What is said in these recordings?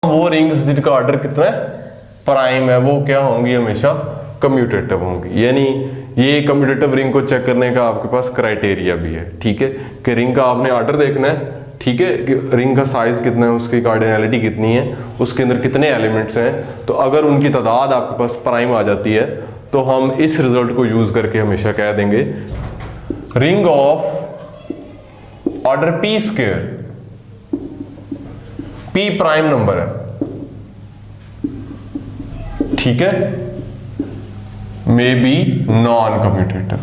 वो रिंग्स जिनका ऑर्डर कितना है, प्राइम है, वो क्या होंगी, हमेशा कम्यूटेटिव होंगी। यानी ये कम्यूटेटिव रिंग को चेक करने का आपके पास क्राइटेरिया भी है, ठीक है, कि रिंग का आपने ऑर्डर देखना है, ठीक है, कि रिंग का साइज कितना है, उसकी कार्डिनैलिटी कितनी है, उसके अंदर कितने एलिमेंट्स हैं। तो अगर उनकी तादाद आपके पास प्राइम आ जाती है तो हम इस रिजल्ट को यूज करके हमेशा कह देंगे ring of order P square, P prime number है, ठीक है, मे बी नॉन कम्यूटेटिव।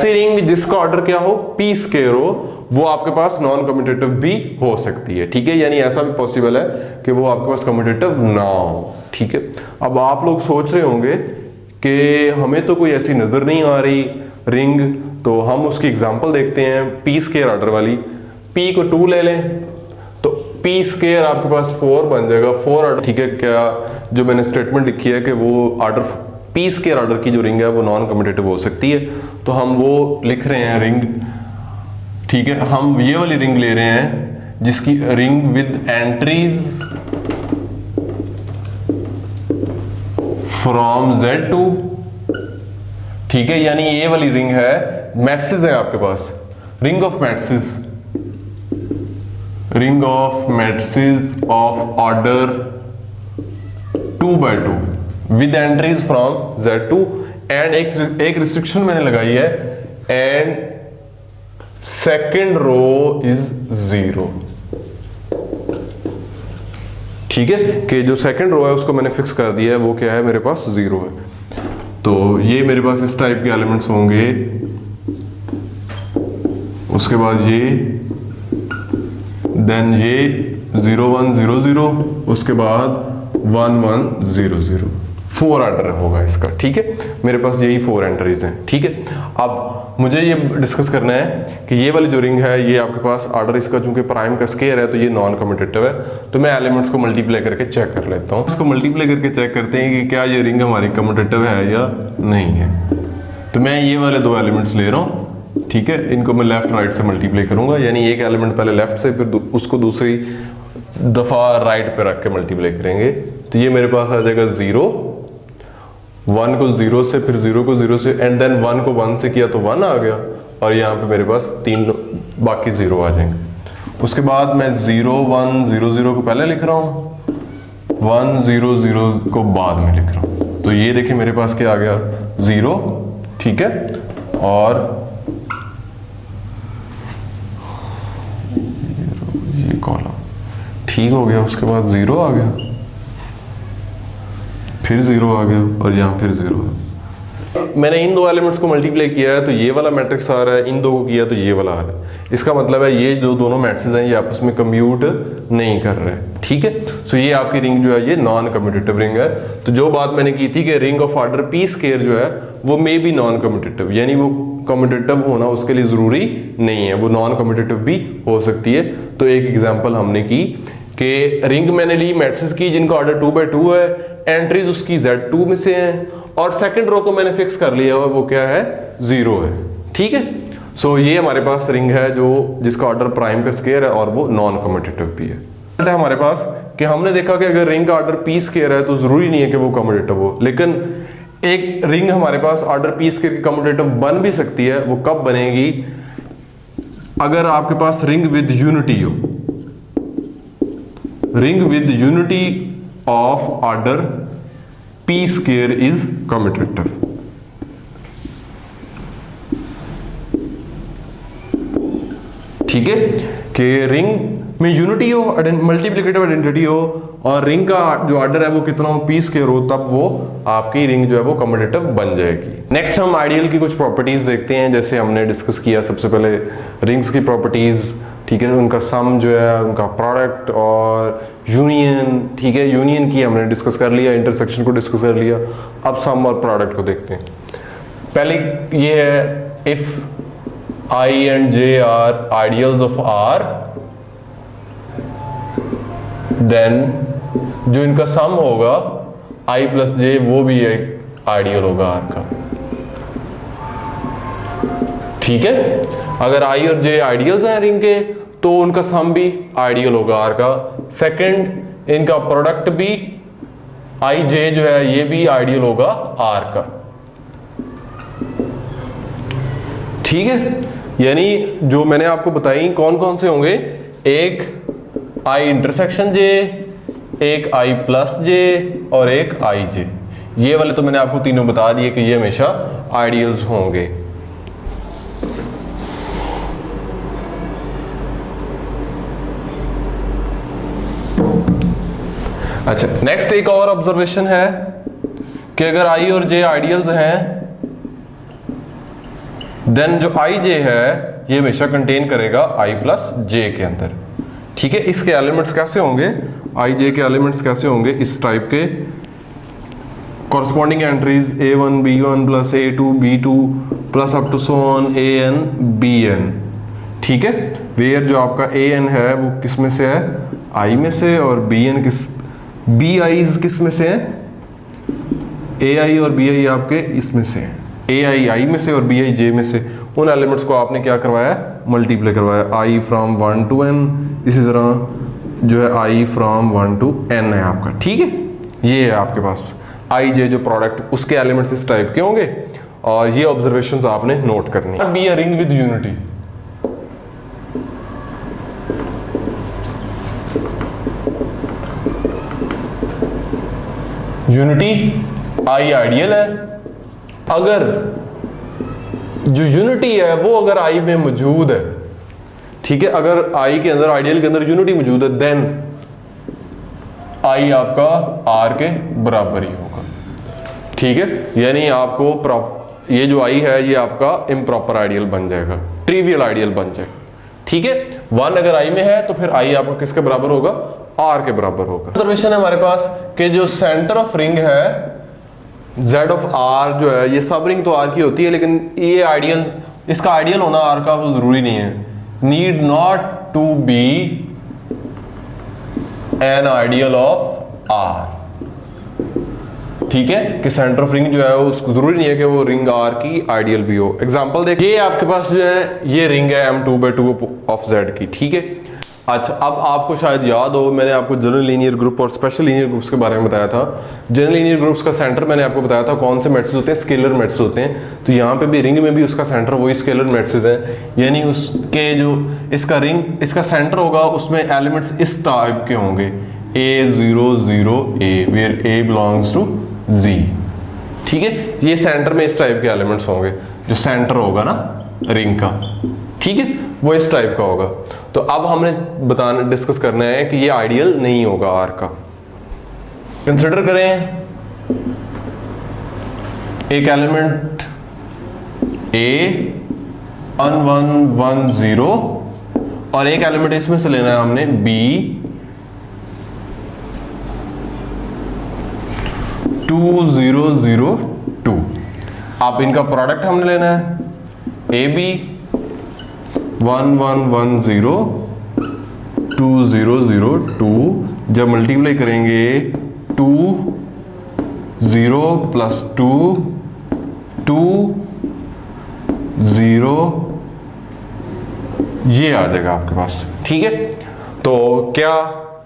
रिंग जिसका ऑर्डर क्या हो, पी स्क्वायर हो, वो आपके पास नॉन कम्यूटेटिव भी हो सकती है, ठीक है, यानी ऐसा भी पॉसिबल है कि वो आपके पास कम्यूटेटिव ना हो, ठीक है। अब आप लोग सोच रहे होंगे कि हमें तो कोई ऐसी नजर नहीं आ रही रिंग, तो हम उसकी एग्जांपल देखते हैं पी स्क्वायर ऑर्डर वाली। पी को 2 ले लें तो पी स्क्वायर आपके पास 4 बन जाएगा, 4 ऑर्डर, ठीक है। क्या जो मैंने स्टेटमेंट लिखी है कि वो ऑर्डर पी स्क्वायर ऑर्डर की जो रिंग है वो नॉन कम्यूटेटिव हो सकती है, तो हम वो लिख रहे हैं रिंग, ठीक है। हम ये वाली रिंग ले रहे हैं जिसकी ring with entries from Z2, ठीक है, यानी ये वाली रिंग है, मैट्रिसेस है आपके पास, ring of matrices, ring of matrices of order 2x2 with entries from Z2 and एक रिस्ट्रिक्शन मैंने लगाई है, एंड सेकेंड रो इज 0, ठीक है, कि जो सेकेंड रो है उसको मैंने फिक्स कर दिया है, वो क्या है, मेरे पास 0 है। तो ये मेरे पास इस टाइप के एलिमेंट्स होंगे, उसके बाद ये, देन ये 0 1 0 0, उसके बाद 1 1 0 0, 4 ऑर्डर होगा इसका, ठीक है। मेरे पास यही 4 एंट्रीज हैं, ठीक है। अब मुझे ये डिस्कस करना है कि ये वाली जो रिंग है, ये आपके पास ऑर्डर इसका चूंकि प्राइम का स्क्वायर है तो ये नॉन कम्यूटेटिव है, तो मैं एलिमेंट्स को मल्टीप्लाई करके चेक कर लेता हूँ। इसको मल्टीप्लाई करके चेक करते हैं कि क्या ये रिंग हमारी कम्यूटेटिव है या नहीं है। तो मैं ये वाले 2 एलिमेंट्स ले रहा हूँ, ठीक है, इनको मैं लेफ्ट राइट से मल्टीप्लाई करूंगा, यानी एक एलिमेंट पहले लेफ्ट से, फिर उसको दूसरी दफा राइट पे रख के मल्टीप्लाई करेंगे। तो ये मेरे पास आ जाएगा 0, 1 को 0 से, फिर 0 को 0 से, एंड देन 1 को 1 से किया तो 1 आ गया, और यहाँ पे मेरे पास 3 बाकी 0 आ जाएंगे। उसके बाद मैं 0 1 0 0 को पहले लिख रहा हूँ, 1 0 0 को बाद में लिख रहा हूँ। तो ये देखिए मेरे पास क्या आ गया, 0, ठीक है, और ये कॉलम ठीक हो गया, उसके बाद 0 आ गया, फिर 0 आ गया, और यहाँ फिर 0 है। मैंने इन 2 एलिमेंट्स को मल्टीप्लाई किया है तो ये वाला मैट्रिक्स आ रहा है, इन 2 को किया तो ये वाला आ रहा है। इसका मतलब है ये जो दोनों मैट्रिक्स हैं ये आपस में कम्यूट नहीं कर रहे, ठीक है। सो ये आपकी रिंग जो है ये नॉन कम्यूटेटिव रिंग है। तो जो बात मैंने की थी कि ring of order P square जो है वो मे बी नॉन कम्यूटेटिव, यानी वो कम्यूटेटिव होना उसके लिए जरूरी नहीं है, वो नॉन कम्यूटेटिव भी हो सकती है। तो एक एग्जाम्पल हमने की कि रिंग मैंने ली मैट्रिक्स की जिनका ऑर्डर 2x2 है, एंट्रीज उसकी Z2 में से हैं, और सेकंड रो को मैंने फिक्स कर लिया है, वो क्या है, 0 है, ठीक है। सो ये हमारे पास रिंग है जो जिसका ऑर्डर प्राइम का स्क्वायर है और वो नॉन कम्यूटेटिव भी है। हमारे पास कि हमने देखा कि अगर रिंग का ऑर्डर पी स्क्वायर है तो जरूरी नहीं है कि वो कम्यूटेटिव हो, लेकिन एक रिंग हमारे पास ऑर्डर पी स्क्वायर की कम्यूटेटिव बन भी सकती है। वो कब बनेगी, अगर आपके पास रिंग विद यूनिटी हो, ring with unity of order P square is commutative. ठीक है, कि रिंग में यूनिटी हो, मल्टीप्लिकेटिव आइडेंटिटी हो, और रिंग का जो ऑर्डर है वो कितना हो, पी स्क्वायर हो, तब वो आपकी रिंग जो है वो कम्यूटेटिव बन जाएगी। नेक्स्ट हम आइडियल की कुछ प्रॉपर्टीज देखते हैं। जैसे हमने डिस्कस किया सबसे पहले रिंग्स की प्रॉपर्टीज, ठीक है, उनका सम जो है, उनका प्रोडक्ट और यूनियन। ठीक है, यूनियन की हमने डिस्कस कर लिया, इंटरसेक्शन को डिस्कस कर लिया। अब सम और प्रोडक्ट को देखते हैं। पहले ये है, if I and J are ideals of R, then जो इनका सम होगा I plus J वो भी एक आइडियल होगा R का। ठीक है। अगर आई और जे आइडियल्स हैं रिंग के तो उनका सम भी आइडियल होगा आर का। सेकंड, इनका प्रोडक्ट भी आई जे जो है ये भी आइडियल होगा आर का। ठीक है, यानी जो मैंने आपको बताई कौन कौन से होंगे, एक आई इंटरसेक्शन जे, एक आई प्लस जे और एक आई जे। ये वाले तो मैंने आपको तीनों बता दिए कि ये हमेशा आइडियल्स होंगे। अच्छा, नेक्स्ट एक और ऑब्जर्वेशन है कि अगर आई और जे आइडियल्स हैं देन जो आई जे है ये हमेशा कंटेन करेगा आई प्लस जे के अंदर। ठीक है, इसके एलिमेंट्स कैसे होंगे, आई जे के एलिमेंट्स कैसे होंगे, इस टाइप के corresponding entries a1 b1 plus a2 b2 plus up to so on an bn। ठीक है, वेयर जो आपका an है वो किस में से है, आई में से, और bn किस bi's किस में से है, ai और bi आपके इसमें से है, ai आई में से और bi j में से। उन एलिमेंट्स को आपने क्या करवाया, मल्टीप्लाई करवाया, i फ्रॉम 1 टू n, इसी तरह जो है i फ्रॉम 1 टू n है आपका। ठीक है, ये है आपके पास आई जे जो प्रोडक्ट, उसके एलिमेंट्स इस टाइप के होंगे और ये ऑब्जर्वेशंस आपने नोट करनी है। Be a ring with unity, unity I ideal है। अगर जो यूनिटी है वो अगर आई में मौजूद है, ठीक है, अगर आई के अंदर, आइडियल के अंदर यूनिटी मौजूद है, देन आई आपका आर के बराबर ही होगा। ठीक है, यानी आपको ये जो आई है ये आपका इम्प्रॉपर आइडियल बन जाएगा, ट्रिवियल आइडियल बन जाएगा। ठीक है, 1 अगर आई में है तो फिर आई आपका किसके बराबर होगा, आर के बराबर होगा। ऑब्जर्वेशन है हमारे पास कि जो सेंटर ऑफ रिंग है Z ऑफ R जो है, ये सब रिंग तो R की होती है, लेकिन ये आइडियल, इसका आइडियल होना R का वो जरूरी नहीं है। Need not to be an ideal of R। ठीक है, कि सेंटर ऑफ रिंग जो है उसको जरूरी नहीं है कि वो रिंग R की आइडियल भी हो। एग्जांपल देखिए, आपके पास जो है ये रिंग है M2/2 ऑफ Z की। ठीक है, अच्छा, अब आपको शायद याद हो मैंने आपको जनरल लीनियर ग्रुप और स्पेशल लीनियर ग्रुप्स के बारे में बताया था। जनरल लीनियर ग्रुप्स का सेंटर मैंने आपको बताया था कौन से मैट्रिक्स होते हैं, स्केलर मैट्रिक्स होते हैं। तो यहाँ पे भी रिंग में भी उसका सेंटर वही स्केलर मैट्रिक्स है, यानी उसके जो इसका रिंग, इसका सेंटर होगा उसमें एलिमेंट्स इस टाइप के होंगे, A0 0 A, where A belongs to Z। ठीक है, ये सेंटर में इस टाइप के एलिमेंट्स होंगे, जो सेंटर होगा ना रिंग का। ठीक है, वो इस टाइप का होगा। तो अब हमने डिस्कस करना है कि ये आइडियल नहीं होगा आर का। कंसिडर करें एक एलिमेंट A 1 1 1 0 और एक एलिमेंट इसमें से लेना है हमने B 2 0 0 2। अब इनका प्रोडक्ट हमने लेना है AB 1 1 1 0 2 0 0 2। जब मल्टीप्लाई करेंगे 2 0 प्लस 2 2 0, ये आ जाएगा आपके पास। ठीक है, तो क्या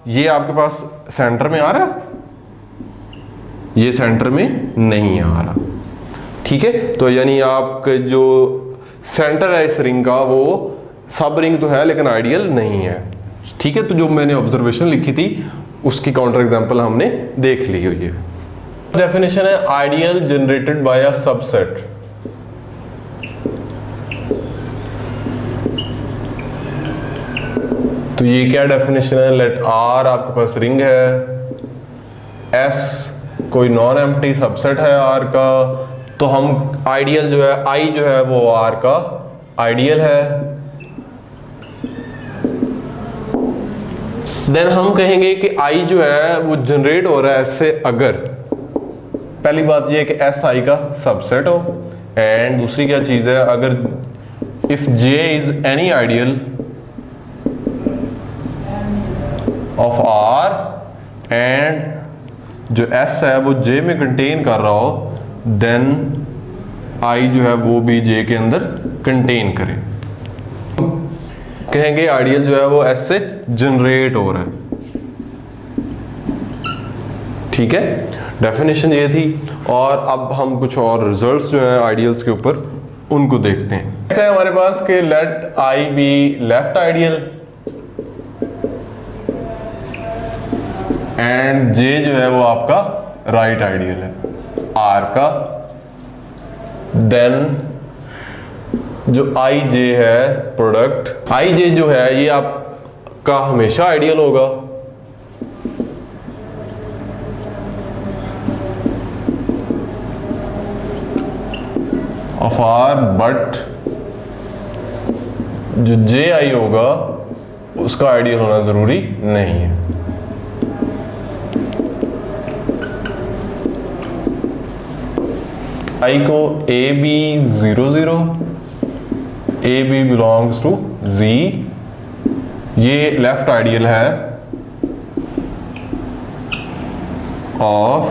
ये आपके पास सेंटर में आ रहा है, ये सेंटर में नहीं आ रहा। ठीक है, तो यानी आपका जो सेंटर है इस रिंग का वो सब रिंग तो है लेकिन आइडियल नहीं है। ठीक है, तो जो मैंने ऑब्जर्वेशन लिखी थी उसकी काउंटर एग्जांपल हमने देख ली हुई है। डेफिनेशन है ideal generated by a subset. तो ये क्या डेफिनेशन है, लेट आर आपके पास रिंग है, एस कोई नॉन एम्प्टी सबसेट है आर का, तो हम आइडियल जो है आई जो है वो आर का आइडियल है। देन हम कहेंगे कि आई जो है वो जनरेट हो रहा है इससे अगर, पहली बात ये है कि एस आई का सबसेट हो, एंड दूसरी क्या चीज है, अगर if J is any ideal of R and जो एस है वो जे में कंटेन कर रहा हो, देन आई जो है वो भी जे के अंदर कंटेन करे। कहेंगे आइडियल जो है वो एस से जनरेट हो रहा है। ठीक है, डेफिनेशन ये थी। और अब हम कुछ और रिजल्ट्स जो है आइडियल्स के ऊपर उनको देखते हैं। नेक्स्ट है हमारे पास कि let I be left ideal and J जो है वो आपका राइट आइडियल है आर का। देन जो आई जे है प्रोडक्ट आई जे जो है ये आपका हमेशा आइडियल होगा। ऑफ आर, बट जो जे आई होगा उसका आइडियल होना जरूरी नहीं है। आई को A B 0 0, A B belongs to G, ये लेफ्ट आइडियल है ऑफ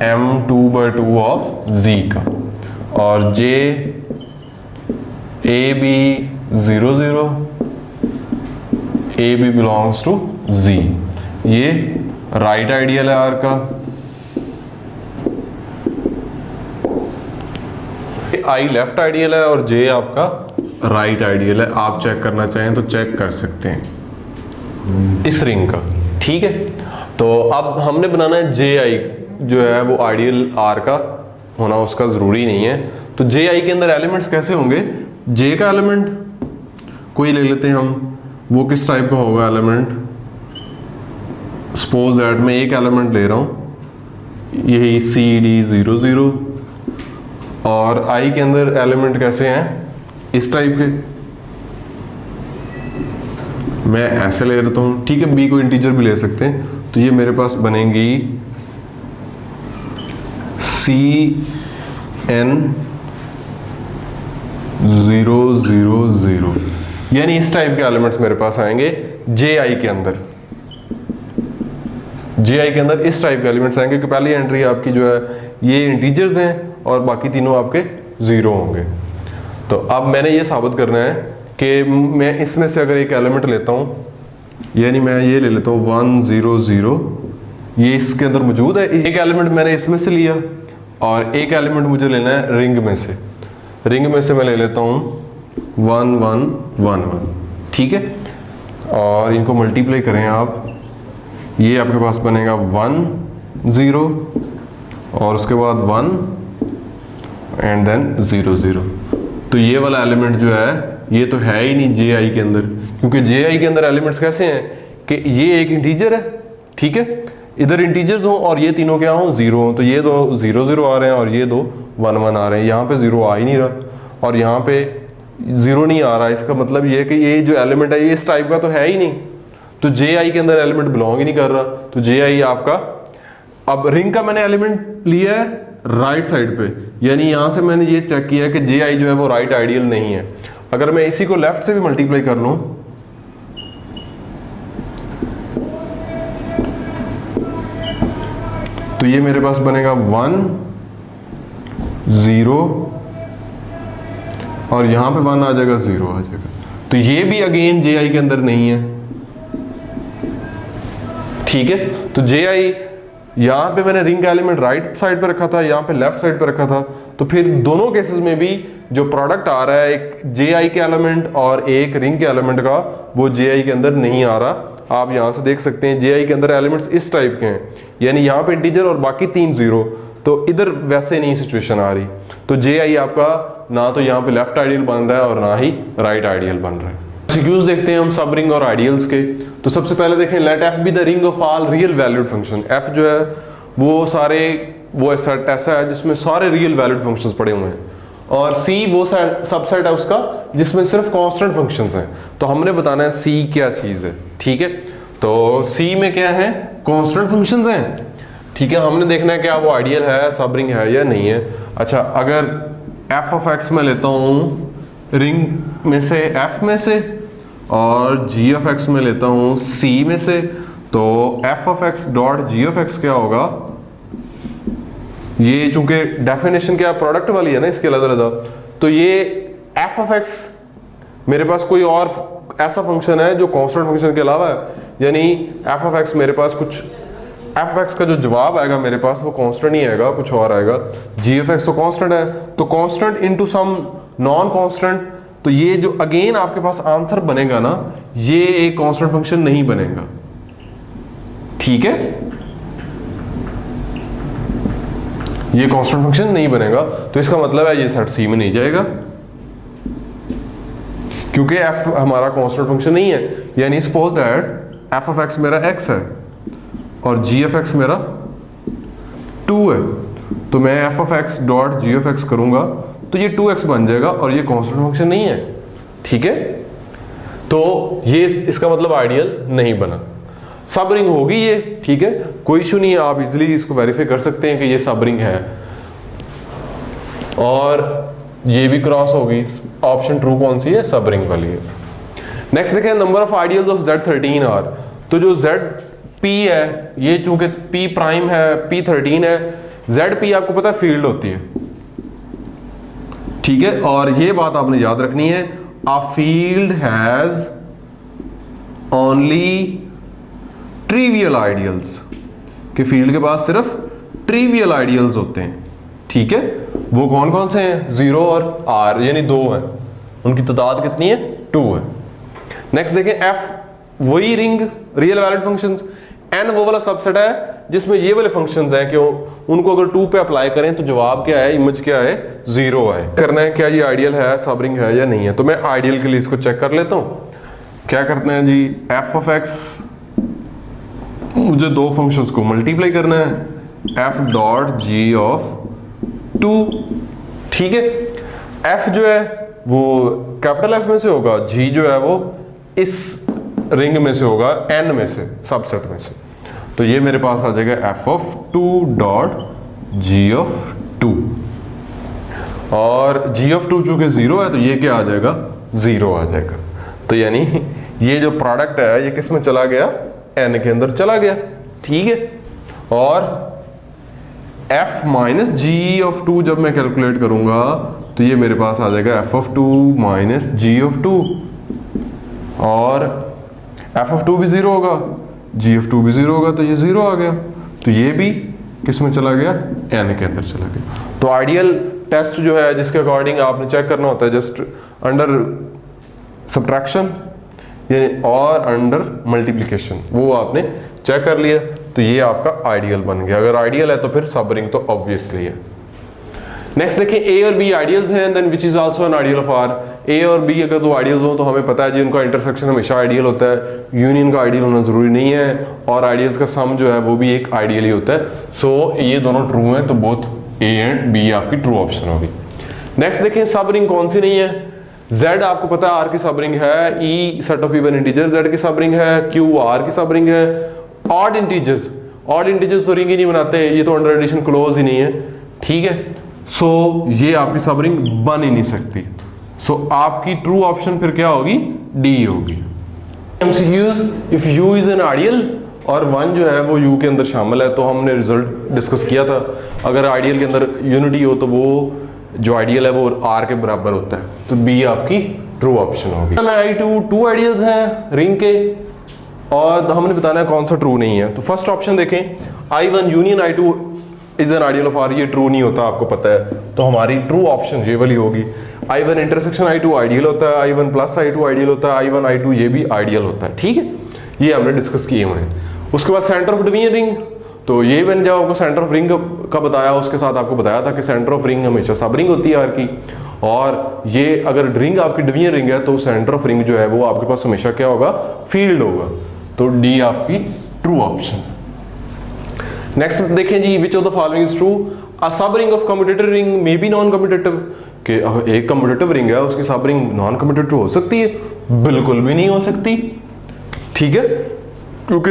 m2/2 ऑफ z का। और J A B 0 0, A B belongs to z, ये राइट आइडियल है आर का। आई लेफ्ट आइडियल है और जे आपका राइट आइडियल है। आप चेक करना चाहें तो चेक कर सकते हैं इस रिंग का। ठीक है, तो अब हमने बनाना है जे आई जो है वो आइडियल आर का होना उसका जरूरी नहीं है। तो जे आई के अंदर एलिमेंट्स कैसे होंगे? जे का एलिमेंट कोई ले लेते हैं हम, वो किस टाइप का होगा एलिमेंट? सपोज दैट मैं एक एलिमेंट ले रहा हूं, यही सी डी 0 0, और आई के अंदर एलिमेंट कैसे हैं? इस टाइप के। मैं ऐसे ले लेता हूं, ठीक है, बी को इंटीजर भी ले सकते हैं। तो ये मेरे पास बनेंगी CN 0 0 0, यानी इस टाइप के एलिमेंट्स मेरे पास आएंगे जे आई के अंदर। जे आई के अंदर इस टाइप के एलिमेंट्स आएंगे कि पहली एंट्री आपकी जो है ये इंटीजर्स हैं और बाकी तीनों आपके जीरो होंगे। तो अब मैंने ये साबित करना है कि मैं इसमें से अगर एक एलिमेंट लेता हूँ, यानी मैं ये ले लेता हूँ 1 0 0, ये इसके अंदर मौजूद है। एक एलिमेंट मैंने इसमें से लिया और एक एलिमेंट मुझे लेना है रिंग में से। रिंग में से मैं ले लेता हूँ 1 1 1 1, ठीक है, और इनको मल्टीप्लाई करें आप, ये आपके पास बनेगा 1 0 और उसके बाद 1 एंड देन 0 0। तो ये वाला एलिमेंट जो है ये तो है ही नहीं जे आई के अंदर, क्योंकि जे आई के अंदर एलिमेंट्स कैसे हैं कि ये एक इंटीजर है, ठीक है, इधर इंटीजर्स हो और ये तीनों क्या हो, जीरो हो। तो ये दो 0 0 आ रहे हैं और ये दो 1 1 आ रहे हैं। यहाँ पे जीरो आ ही नहीं रहा और यहाँ पे जीरो नहीं आ रहा। इसका मतलब ये है कि ये जो एलिमेंट है ये इस टाइप का तो है ही नहीं, तो जे आई के अंदर एलिमेंट बिलोंग ही नहीं कर रहा। तो जे आई आपका, अब रिंग का मैंने एलिमेंट लिया है राइट साइड पे, यानी यहां से मैंने ये चेक किया कि जे आई जो है वो राइट आइडियल नहीं है। अगर मैं इसी को लेफ्ट से भी मल्टीप्लाई कर लूं, तो ये मेरे पास बनेगा 1 0 और यहां पे 1 आ जाएगा, 0 आ जाएगा। तो ये भी अगेन जे आई के अंदर नहीं है, ठीक है। तो जे आई यहां पे मैंने रिंग का एलिमेंट राइट साइड पे रखा था, यहां पे लेफ्ट साइड पे रखा था, तो फिर दोनों केसेस में भी जो प्रोडक्ट आ रहा है एक जे आई के एलिमेंट और एक रिंग के एलिमेंट का, वो जे आई के अंदर नहीं आ रहा। आप यहां से देख सकते हैं जे आई के अंदर एलिमेंट्स इस टाइप के हैं, यानी यहां पे इंटीजर और बाकी 3 0। तो इधर वैसे नहीं सिचुएशन आ रही। तो जे आई आपका ना तो यहाँ पे लेफ्ट आइडियल बन रहा है और ना ही राइट आइडियल बन रहा है। एमसीक्यूज देखते हैं हम सब रिंग और आइडियल्स के। तो सबसे पहले देखें, let F be the ring of all real valued function. F जो है वो सारे वो सेट ऐसा है जिसमें सारे रियल वैल्यूड फंक्शंस पड़े हुए हैं, और सी वो सबसेट है उसका जिसमें सिर्फ कांस्टेंट फंक्शंस हैं। तो हमने बताना है सी क्या चीज है, ठीक है। तो सी में क्या है, कांस्टेंट फंक्शंस हैं, ठीक है। हमने देखना है क्या वो आइडियल है, सब रिंग है या नहीं है। अच्छा, अगर एफ ऑफ एक्स में लेता हूं रिंग में से एफ में से और जी ऑफ एक्स में लेता हूं सी में से, तो F of x dot G of x क्या होगा, ये चूंकि डेफिनेशन क्या प्रोडक्ट वाली है ना इसके अलग अलग, तो ये एफ ऑफ एक्स मेरे पास कोई और ऐसा फंक्शन है जो कांस्टेंट फंक्शन के अलावा है, यानी एफ ऑफ एक्स मेरे पास कुछ एफ ऑफ एक्स का जो जवाब आएगा मेरे पास वो कांस्टेंट ही आएगा, कुछ और आएगा। जी ऑफ एक्स तो कांस्टेंट है, तो constant into some non constant, तो ये जो अगेन आपके पास आंसर बनेगा ना, ये एक कांस्टेंट फंक्शन नहीं बनेगा, ठीक है, ये कांस्टेंट फंक्शन नहीं बनेगा। तो इसका मतलब है ये सेट सी में नहीं जाएगा, क्योंकि f हमारा कांस्टेंट फंक्शन नहीं है। यानी suppose that f of x मेरा x है और g ऑफ x मेरा 2 है, तो मैं f of x dot g of x करूंगा तो ये 2x बन जाएगा और ये कांस्टेंट फंक्शन नहीं है, ठीक है। तो ये इसका मतलब आइडियल नहीं बना, सब रिंग होगी ये, ठीक है, कोई इशू नहीं है, आप इजीली इसको वेरीफाई कर सकते हैं कि ये सब रिंग है और ये भी क्रॉस होगी। ऑप्शन ट्रू कौन सी है? सब रिंग वाली है। नेक्स्ट देखें, number of ideals of Z13 are, तो जो ZP है ये चूंकि P प्राइम है, P13 है, ZP आपको पता है फील्ड होती है, ठीक है, और ये बात आपने याद रखनी है, a field has only trivial ideals, कि फील्ड के पास सिर्फ ट्रिवियल आइडियल्स होते हैं, ठीक है। वो कौन कौन से हैं? 0 और R, यानी 2 हैं, उनकी तादाद कितनी है? 2 है। नेक्स्ट देखें, F वही ring real valid functions, N वो वाला सबसेट है जिसमें ये वाले फंक्शंस हैं कि उनको अगर 2 पे अप्लाई करें तो जवाब क्या है, इमेज क्या है? 0 है। करना है क्या ये आइडियल है, सब रिंग है या नहीं है, तो मैं आइडियल के लिए इसको चेक कर लेता हूँ। क्या करते हैं जी, f ऑफ x मुझे दो फंक्शंस को मल्टीप्लाई करना है, f डॉट g ऑफ 2, ठीक है। f जो है वो कैपिटल F में से होगा, g जो है वो इस रिंग में से होगा, n में से, सबसेट में से, तो ये मेरे पास आ जाएगा f of 2 dot g of 2, और g ऑफ 2 चूंकि 0 है तो ये क्या आ जाएगा? 0 आ जाएगा। तो यानी ये जो प्रोडक्ट है ये किस में चला गया? n के अंदर चला गया, ठीक है। और f माइनस जी ऑफ 2 जब मैं कैलकुलेट करूंगा तो ये मेरे पास आ जाएगा f of 2 minus G of 2, और f ऑफ 2 भी 0 होगा, g ऑफ 2 भी 0 होगा, तो ये 0 आ गया, तो ये भी किस में चला गया? n के अंदर चला गया। तो आइडियल टेस्ट जो है जिसके अकॉर्डिंग आपने चेक करना होता है जस्ट अंडर सब्ट्रैक्शन और अंडर मल्टीप्लिकेशन, वो आपने चेक कर लिया तो ये आपका आइडियल बन गया। अगर आइडियल है तो फिर सब रिंग तो ऑब्वियसली है। नेक्स्ट देखिए, ए और बी आइडियल्स हैं, then which is also an ideal of R. A और बी अगर दो आइडियल्स हो तो हमें पता है जी उनका इंटरसेक्शन हमेशा आइडियल होता है, यूनियन का आइडियल होना जरूरी नहीं है, और आइडियल्स का सम जो है वो भी एक आइडियल ही होता है। सो ये दोनों ट्रू हैं तो बोथ ए एंड बी आपकी ट्रू ऑप्शन होगी। नेक्स्ट देखें, सब रिंग कौन सी नहीं है? Z आपको पता है R की सब रिंग है, E set of even integers Z की सब रिंग है, Q R की सब रिंग है। ऑड इंटीजर्स तो रिंग ही नहीं बनाते, ये तो अंडर एडिशन क्लोज ही नहीं है, ठीक है। सो ये आपकी सब रिंग बन ही नहीं सकती। सो आपकी ट्रू ऑप्शन फिर क्या होगी? D होगी। MCQs, if U is an ideal और 1 जो है वो U के अंदर शामिल है, तो हमने रिजल्ट डिस्कस किया था, अगर आइडियल के अंदर यूनिटी हो तो वो जो आइडियल है वो R के बराबर होता है, तो B आपकी ट्रू ऑप्शन होगी। टू आइडियल्स हैं रिंग के और हमने बताना है कौन सा ट्रू नहीं है। तो फर्स्ट ऑप्शन देखें, I1 union I2 is an ideal of R, ये ट्रू नहीं होता आपको पता है, तो हमारी ट्रू ऑप्शन ये वाली होगी। I1 इंटरसेक्शन I2 आइडियल होता है, I1 प्लस I2 आइडियल होता है, I1 I2 ये भी आइडियल होता है, ठीक है, ये हमने डिस्कस किए हुए हैं। उसके बाद सेंटर ऑफ डिवीजन रिंग, तो ये मैंने जब आपको सेंटर ऑफ रिंग का बताया उसके साथ आपको बताया था कि सेंटर ऑफ रिंग हमेशा सब रिंग होती है आर की, और ये अगर रिंग आपकी डिवीजन रिंग है तो सेंटर ऑफ रिंग जो है वो आपके पास हमेशा क्या होगा? फील्ड होगा, तो डी आपकी ट्रू ऑप्शन। नेक्स्ट देखें जी, which of the following is true? Uh sub ring of commutative ring may be non commutative, कि एक कम्यूटेटिव रिंग है उसकी सब रिंग नॉन कम्यूटेटिव हो सकती है? बिल्कुल भी नहीं हो सकती, ठीक है, क्योंकि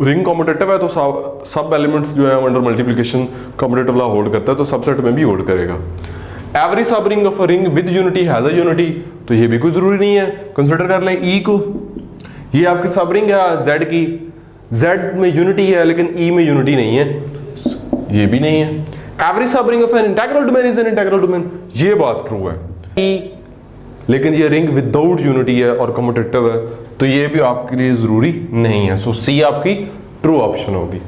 रिंग कम्यूटेटिव है तो सब एलिमेंट्स जो है under multiplication commutative law hold करता है, तो सबसेट में भी होल्ड करेगा। एवरी सब ring of a ring with unity has a unity, तो ये भी कोई जरूरी नहीं है। कंसिडर कर लें ई को, ये आपकी सब रिंग है जेड की, जेड में यूनिटी है लेकिन ई में यूनिटी नहीं है, ये भी नहीं है। एवरी सब ring of an integral domain is an integral domain, ये बात ट्रू है। लेकिन ये रिंग विदाउट यूनिटी है और कम्यूटेटिव है, तो ये भी आपके लिए जरूरी नहीं है। सो सी आपकी ट्रू ऑप्शन होगी।